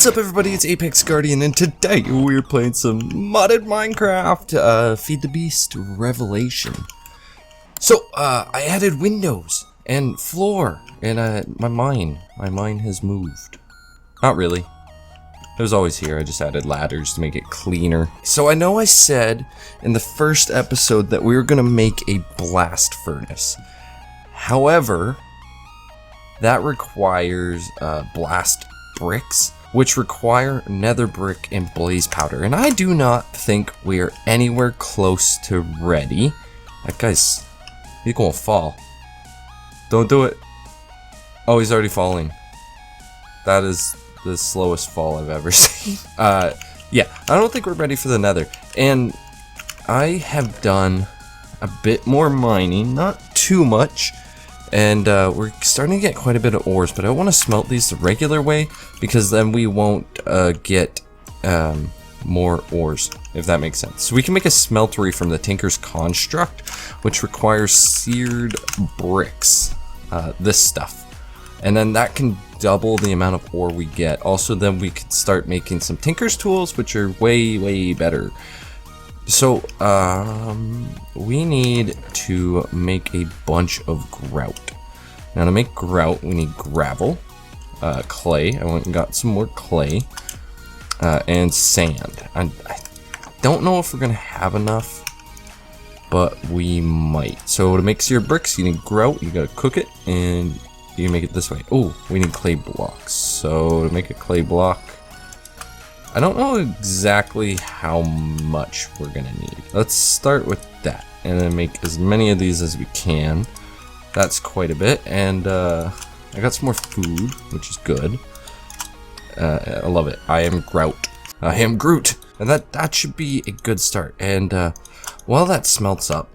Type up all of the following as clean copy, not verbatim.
What's up everybody, it's Apex Guardian, and today we're playing some modded Minecraft Feed the Beast Revelation. So, I added windows and floor, and my mine has moved. Not really. It was always here, I just added ladders to make it cleaner. So I know I said in the first episode that we were gonna make a blast furnace. However, that requires blast bricks, which require nether brick and blaze powder, and I do not think we are anywhere close to ready. That guy's, he's gonna fall. Don't do it. Oh, he's already falling. That is the slowest fall I've ever seen. Yeah, I don't think we're ready for the nether, and I have done a bit more mining, not too much. And we're starting to get quite a bit of ores, but I want to smelt these the regular way because then we won't get more ores, if that makes sense. So we can make a smeltery from the Tinkers Construct, which requires seared bricks, this stuff. And then that can double the amount of ore we get. Also, then we could start making some Tinkers tools, which are way, way better. So, we need to make a bunch of grout. Now, to make grout, we need gravel, clay. I went and got some more clay, and sand. I don't know if we're gonna have enough, but we might. So, to make seared bricks, you need grout. You gotta cook it, and you make it this way. Oh, we need clay blocks. So, to make a clay block, I don't know exactly how much we're gonna need. Let's start with that, and then make as many of these as we can. That's quite a bit, and I got some more food, which is good. I love it. I am Grout. I am Groot, and that should be a good start. And while that smelts up,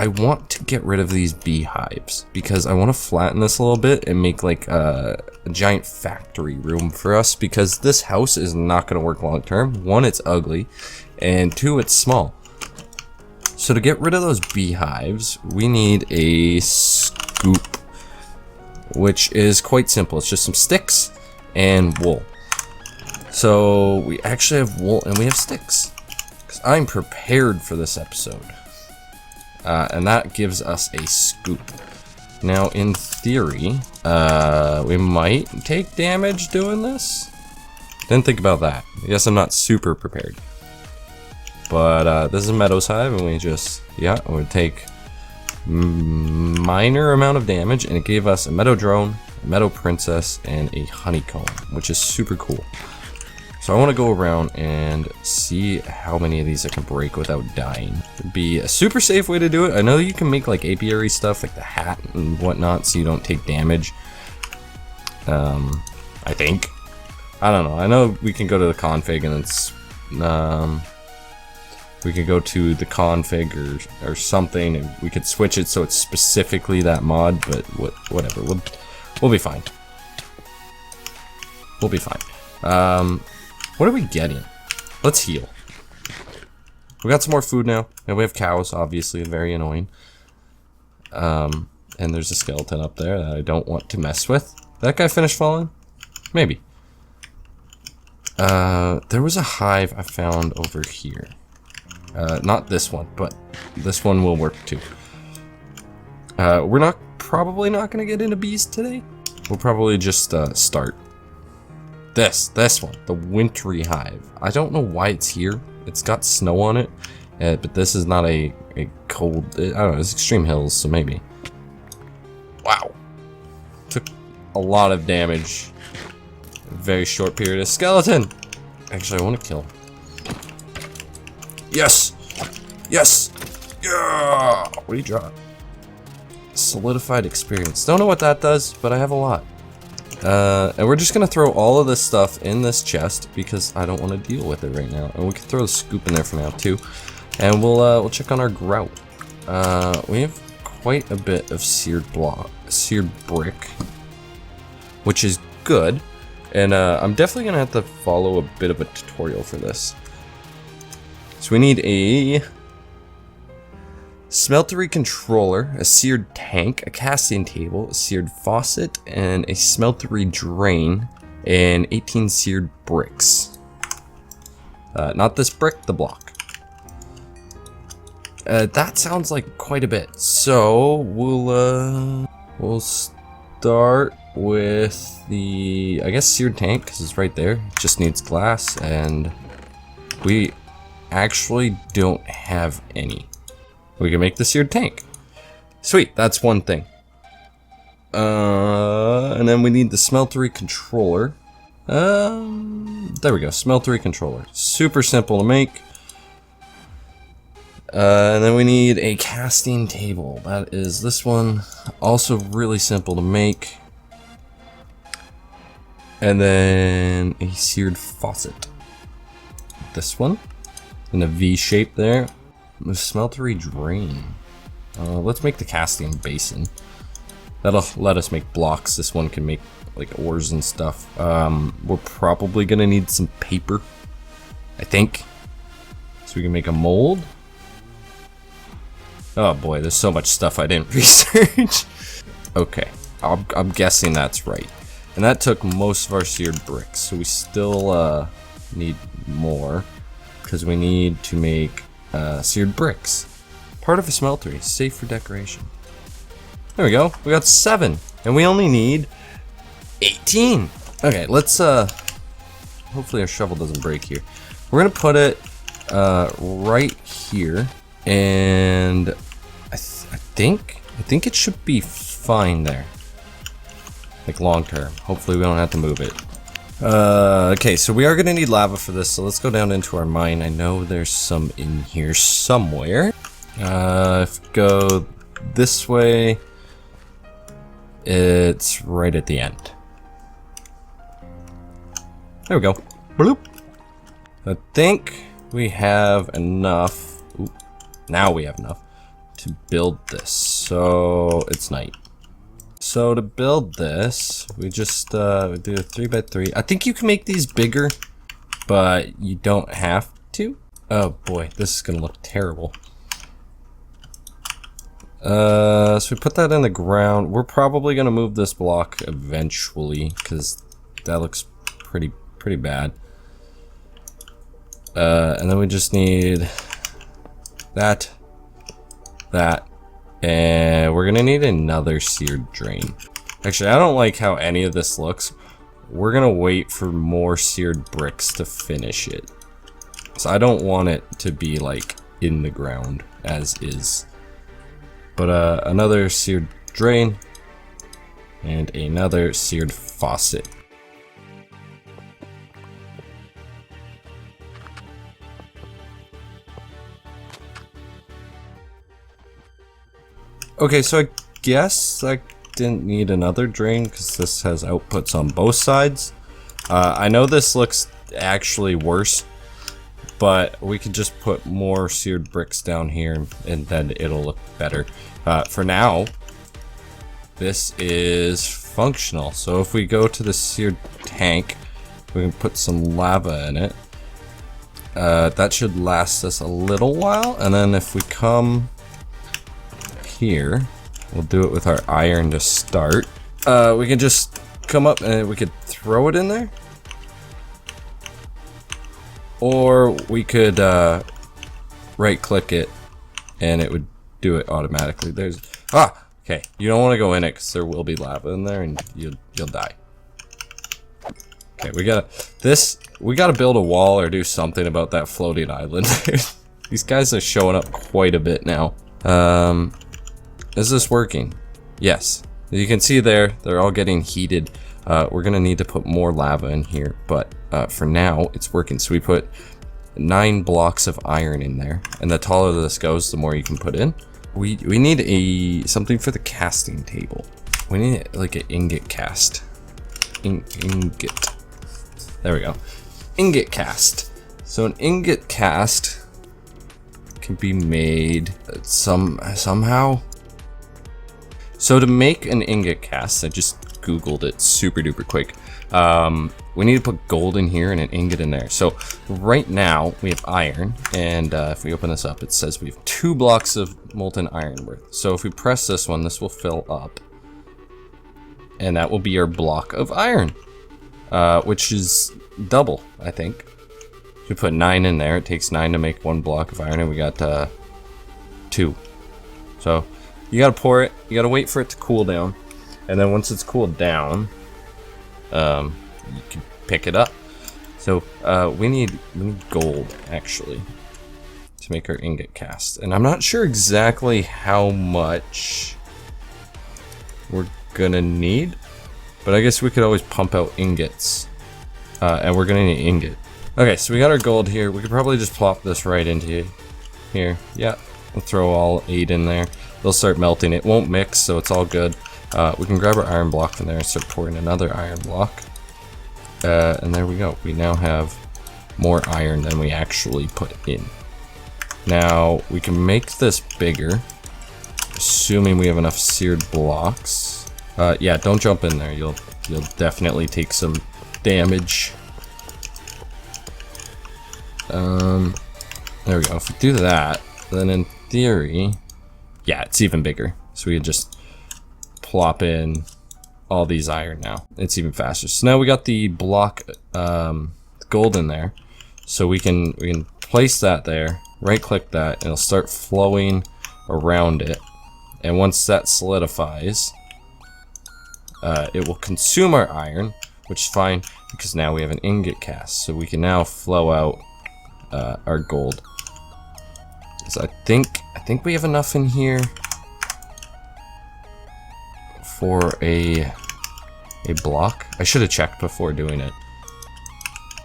I want to get rid of these beehives because I want to flatten this a little bit and make like a giant factory room for us, because this house is not going to work long term. One, it's ugly, and two, it's small. So to get rid of those beehives, we need a scoop, which is quite simple. It's just some sticks and wool. So we actually have wool and we have sticks, because I'm prepared for this episode. And that gives us a scoop. Now, in theory, we might take damage doing this. Didn't think about that. I guess I'm not super prepared. But this is a Meadows Hive, and we just, yeah, we take minor amount of damage, and it gave us a Meadow Drone, a Meadow Princess, and a Honeycomb, which is super cool. So I want to go around and see how many of these I can break without dying. It'd be a super safe way to do it. I know you can make like apiary stuff, like the hat and whatnot, so you don't take damage. I think. I don't know. I know we can go to the config and it's we can go to the config or something, and we could switch it so it's specifically that mod. But whatever, we'll be fine. We'll be fine. What are we getting? Let's heal. We got some more food now, and we have cows, obviously, very annoying. And there's a skeleton up there that I don't want to mess with. That guy finished falling? Maybe. There was a hive I found over here. Not this one, but this one will work too. We're probably not gonna get into bees today. We'll probably just start. This one, the wintry hive. I don't know why it's here. It's got snow on it, but this is not a cold. I don't know. It's extreme hills, so maybe. Wow, took a lot of damage. In a very short period. A skeleton. Actually, I want to kill. Yes, yes, yeah. What do you draw? Solidified experience. Don't know what that does, but I have a lot. And we're just gonna throw all of this stuff in this chest because I don't want to deal with it right now. And we can throw the scoop in there for now too. And we'll check on our grout. We have quite a bit of seared brick, which is good. And I'm definitely gonna have to follow a bit of a tutorial for this. So we need a Smeltery controller, a seared tank, a casting table, a seared faucet, and a smeltery drain, and 18 seared bricks. Not this brick, the block. That sounds like quite a bit. So we'll start with the, I guess, seared tank, because it's right there. It just needs glass, and we actually don't have any. We can make the seared tank. Sweet, that's one thing. And then we need the smeltery controller. There we go, smeltery controller. Super simple to make. And then we need a casting table. That is this one. Also really simple to make. And then a seared faucet. This one. In a V shape there. The smeltery drain. Let's make the casting basin. That'll let us make blocks. This one can make like ores and stuff. We're probably gonna need some paper, I think, so we can make a mold. Oh boy, there's so much stuff I didn't research. Okay, I'm guessing that's right. And that took most of our seared bricks, so we still need more, because we need to make seared bricks. Part of a smeltery, safe for decoration. There we go, we got 7, and we only need 18. Okay, let's hopefully our shovel doesn't break here. We're gonna put it right here, and I think it should be fine there, like long term. Hopefully we don't have to move it. Okay, so we are gonna need lava for this, so let's go down into our mine. I know there's some in here somewhere. If we go this way, it's right at the end. There we go. Bloop. I think we have enough. Ooh, now we have enough to build this. So it's night. So to build this, we just do a 3x3. I think you can make these bigger, but you don't have to. Oh boy, this is gonna look terrible. So we put that in the ground. We're probably gonna move this block eventually, because that looks pretty bad. And then we just need that, and we're gonna need another seared drain. Actually, I don't like how any of this looks. We're gonna wait for more seared bricks to finish it. So I don't want it to be like in the ground as is. But another seared drain and another seared faucet. Okay, so I guess I didn't need another drain because this has outputs on both sides. I know this looks actually worse, but we could just put more seared bricks down here and then it'll look better. For now, this is functional. So if we go to the seared tank, we can put some lava in it. That should last us a little while. And then if we come here, we'll do it with our iron to start. We can just come up and we could throw it in there. Or we could right click it and it would do it automatically. There's okay. You don't want to go in it because there will be lava in there and you'll die. Okay, we gotta build a wall or do something about that floating island. These guys are showing up quite a bit now. Is this working? Yes. You can see there, they're all getting heated. We're gonna need to put more lava in here, but for now, it's working. So we put 9 blocks of iron in there, and the taller this goes, the more you can put in. We need something for the casting table. We need like an ingot cast. Ingot. There we go. Ingot cast. So an ingot cast can be made somehow. So to make an ingot cast, I just googled it super duper quick. We need to put gold in here and an ingot in there. So right now we have iron, and if we open this up, it says we have 2 blocks of molten iron worth. So if we press this one, this will fill up, and that will be our block of iron. which is double, I think. We put 9 in there. It takes 9 to make 1 block of iron, and we got 2. So you gotta pour it. You gotta wait for it to cool down, and then once it's cooled down, you can pick it up. So we need gold actually to make our ingot cast, and I'm not sure exactly how much we're gonna need, but I guess we could always pump out ingots, and we're gonna need ingot. Okay, so we got our gold here. We could probably just plop this right into here. Yeah, we'll throw all 8 in there. They'll start melting. It won't mix, so it's all good. We can grab our iron block from there and start pouring another iron block. And there we go. We now have more iron than we actually put in. Now, we can make this bigger, assuming we have enough seared blocks. Yeah, don't jump in there. You'll definitely take some damage. There we go. If we do that, then in theory, yeah, it's even bigger. So we can just plop in all these iron now. It's even faster. So now we got the block gold in there. So we can place that there, right click that, and it'll start flowing around it. And once that solidifies, it will consume our iron, which is fine because now we have an ingot cast. So we can now flow out our gold. So I think we have enough in here for a block. I should have checked before doing it.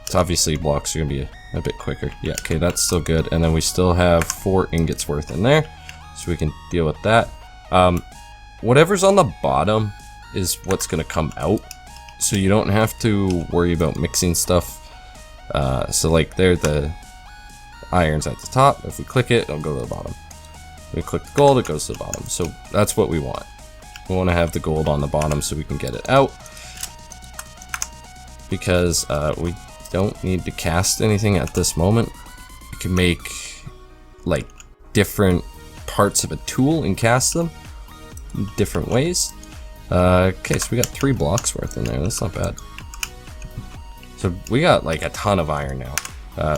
It's obviously blocks are gonna be a bit quicker. Yeah, okay, that's still good. And then we still have 4 ingots worth in there, so we can deal with that. Whatever's on the bottom is what's gonna come out, so you don't have to worry about mixing stuff. So like there, the iron's at the top. If we click it, it'll go to the bottom. If we click the gold, it goes to the bottom. So that's what we want. We want to have the gold on the bottom so we can get it out, because we don't need to cast anything at this moment. We can make like different parts of a tool and cast them in different ways. Okay, so we got 3 blocks worth in there. That's not bad. So we got like a ton of iron now.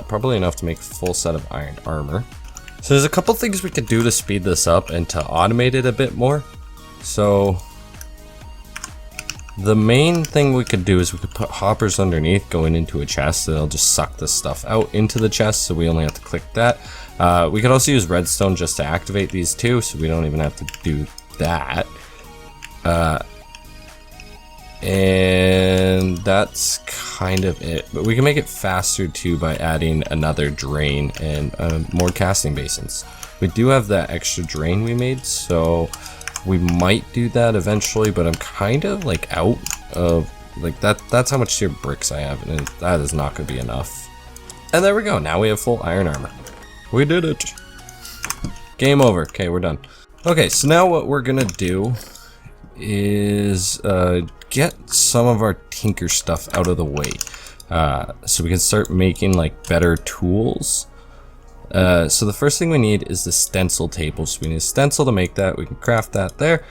Probably enough to make a full set of iron armor. So there's a couple things we could do to speed this up and to automate it a bit more. So the main thing we could do is we could put hoppers underneath going into a chest, and it'll just suck this stuff out into the chest, so we only have to click that. We could also use redstone just to activate these too, so we don't even have to do that. And that's kind of it, but we can make it faster too by adding another drain and more casting basins. We do have that extra drain we made, so we might do that eventually, but I'm kind of like out of like that's how much seared bricks I have, and that is not gonna be enough. And there we go. Now we have full iron armor. We did it. Game over. Okay, we're done. Okay, so now what we're gonna do is get some of our tinker stuff out of the way, so we can start making like better tools. So the first thing we need is the stencil table. So we need a stencil to make that. We can craft that there,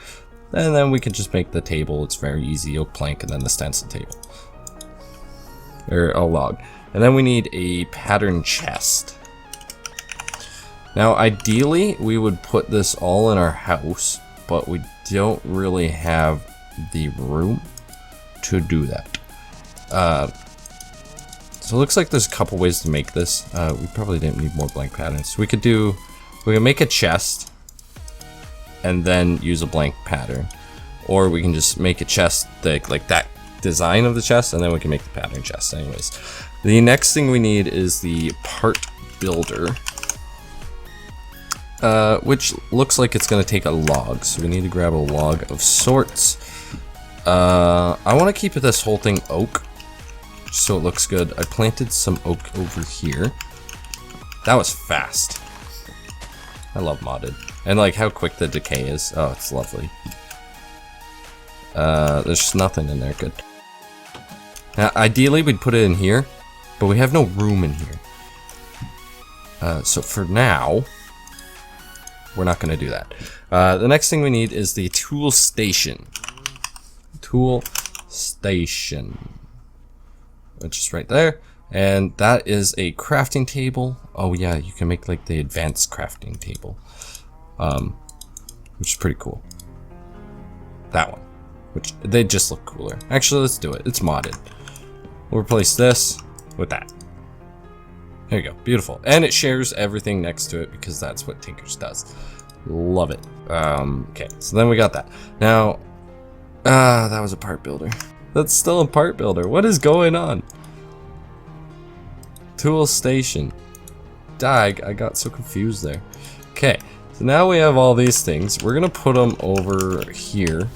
and then we can just make the table. It's very easy. Oak plank and then the stencil table, or a log. And then we need a pattern chest. Now ideally we would put this all in our house, but we don't really have the room to do that. So it looks like there's a couple ways to make this. We probably didn't need more blank patterns. We can make a chest and then use a blank pattern, or we can just make a chest like that design of the chest, and then we can make the pattern chest anyways. The next thing we need is the part builder, which looks like it's going to take a log, so we need to grab a log of sorts. I want to keep this whole thing oak, so it looks good. I planted some oak over here. That was fast. I love modded. And like how quick the decay is. Oh, it's lovely. There's just nothing in there. Good. Now, ideally, we'd put it in here, but we have no room in here. So for now, we're not going to do that. The next thing we need is the tool station. Tool station. which is right there. And that is a crafting table. Oh yeah, you can make like the advanced crafting table, which is pretty cool. That one, which they just look cooler. Actually, let's do it. It's modded. We'll replace this with that. There you go, beautiful. And it shares everything next to it because that's what Tinkers does. Love it. Okay, so then we got that. Now, that was a part builder. That's still a part builder. What is going on? Tool station. Dag, I got so confused there. Okay, so now we have all these things. We're gonna put them over here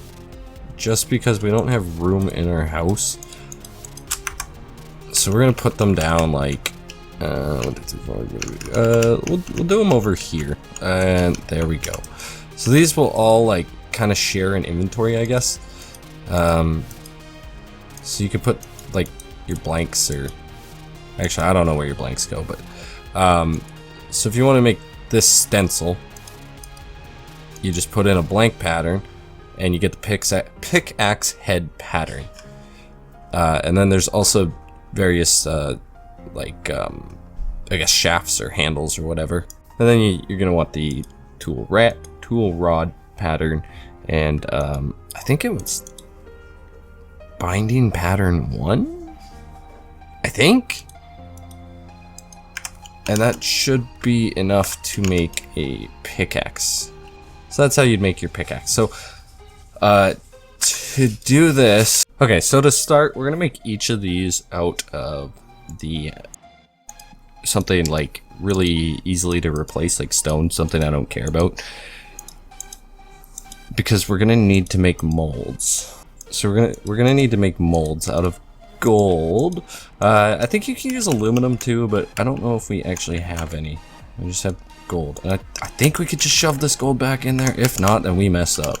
just because we don't have room in our house. So we're gonna put them down like, we'll do them over here, and there we go. So these will all like kind of share an inventory, I guess. So you could put like your blanks, or actually I don't know where your blanks go, but so if you want to make this stencil, you just put in a blank pattern and you get the pickaxe head pattern. And then there's also various like I guess shafts or handles or whatever. And then you're gonna want the tool rod pattern, and I think it was binding pattern 1, I think. And that should be enough to make a pickaxe. So that's how you'd make your pickaxe. So to do this, okay, so to start, we're gonna make each of these out of the something like really easily to replace, like stone, something I don't care about, because we're gonna need to make molds. So we're gonna need to make molds out of gold. I think you can use aluminum too, but I don't know if we actually have any. We just have gold. And I think we could just shove this gold back in there. If not, then we messed up.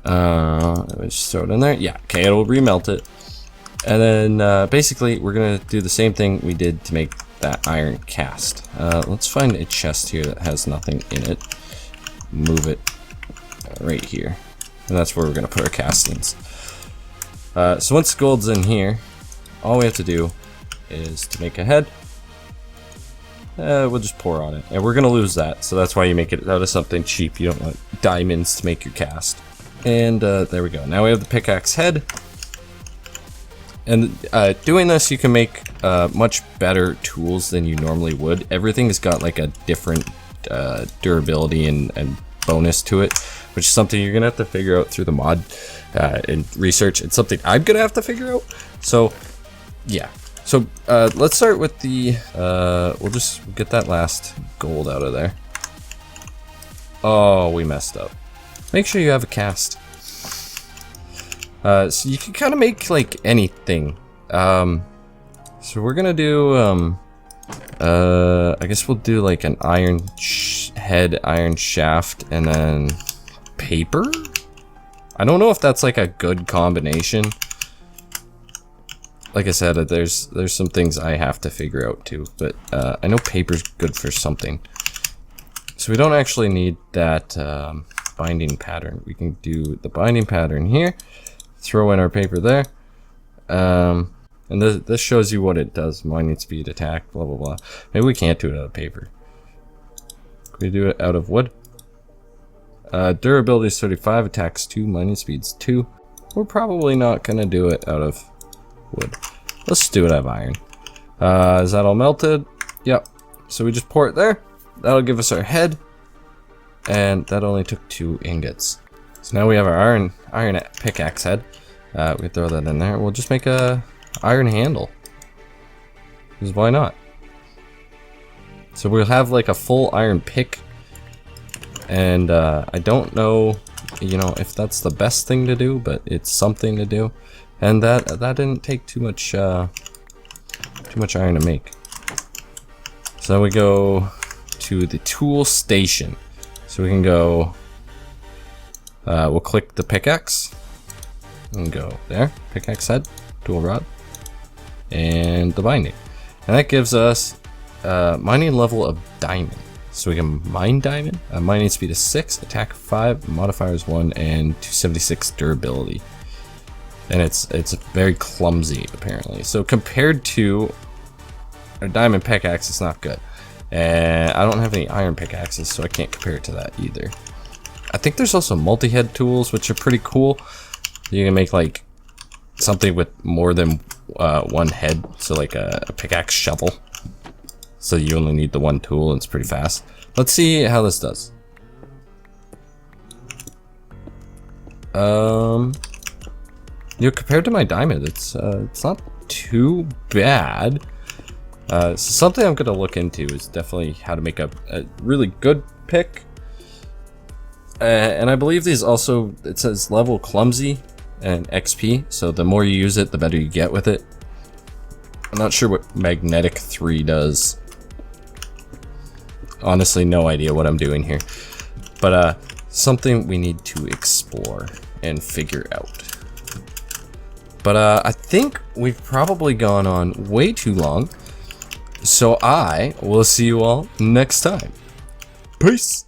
Let's just throw it in there. Yeah, okay, it'll remelt it. And then basically we're gonna do the same thing we did to make that iron cast. Let's find a chest here that has nothing in it. Move it right here. And that's where we're gonna put our castings. So once the gold's in here, all we have to do is to make a head. We'll just pour on it, and we're gonna lose that, so that's why you make it out of something cheap. You don't want diamonds to make your cast. And there we go. Now we have the pickaxe head. And doing this, you can make much better tools than you normally would. Everything's got like a different durability and bonus to it, which is something you're gonna have to figure out through the mod and research. It's something I'm gonna have to figure out. So yeah, so let's start with the we'll just get that last gold out of there. Oh, we messed up. Make sure you have a cast. So you can kind of make like anything. So we're gonna do I guess we'll do like an iron head, iron shaft, and then paper. I don't know if that's like a good combination. Like I said, there's some things I have to figure out too, but I know paper's good for something. So we don't actually need that binding pattern. We can do the binding pattern here, throw in our paper there, and this shows you what it does: mining speed, attack, blah blah blah. Maybe we can't do it out of paper. Can we do it out of wood? Durability is 35, attacks 2, mining speed's 2. We're probably not gonna do it out of wood. Let's do it out of iron. Is that all melted? Yep. So we just pour it there. That'll give us our head, and that only took 2 ingots. So now we have our iron pickaxe head. We can throw that in there. We'll just make a iron handle, because why not? So we'll have like a full iron pick, and I don't know, you know, if that's the best thing to do, but it's something to do. And that didn't take too much iron to make. So we go to the tool station. So we can go, we'll click the pickaxe and go there, pickaxe head, tool rod, and the binding. And that gives us mining level of diamond. So we can mine diamond. Mining speed is 6, attack 5, modifier is 1, and 276 durability. and it's very clumsy apparently. So compared to a diamond pickaxe, it's not good. And I don't have any iron pickaxes, so I can't compare it to that either. I think there's also multi-head tools, which are pretty cool. You can make like something with more than one head, so like a pickaxe shovel. So you only need the one tool, and it's pretty fast. Let's see how this does. Compared to my diamond, it's not too bad. So something I'm gonna look into is definitely how to make a really good pick. And I believe these also, it says level clumsy and XP, so the more you use it, the better you get with it. I'm not sure what magnetic 3 does. Honestly, no idea what I'm doing here. But something we need to explore and figure out. But I think we've probably gone on way too long. So I will see you all next time. Peace!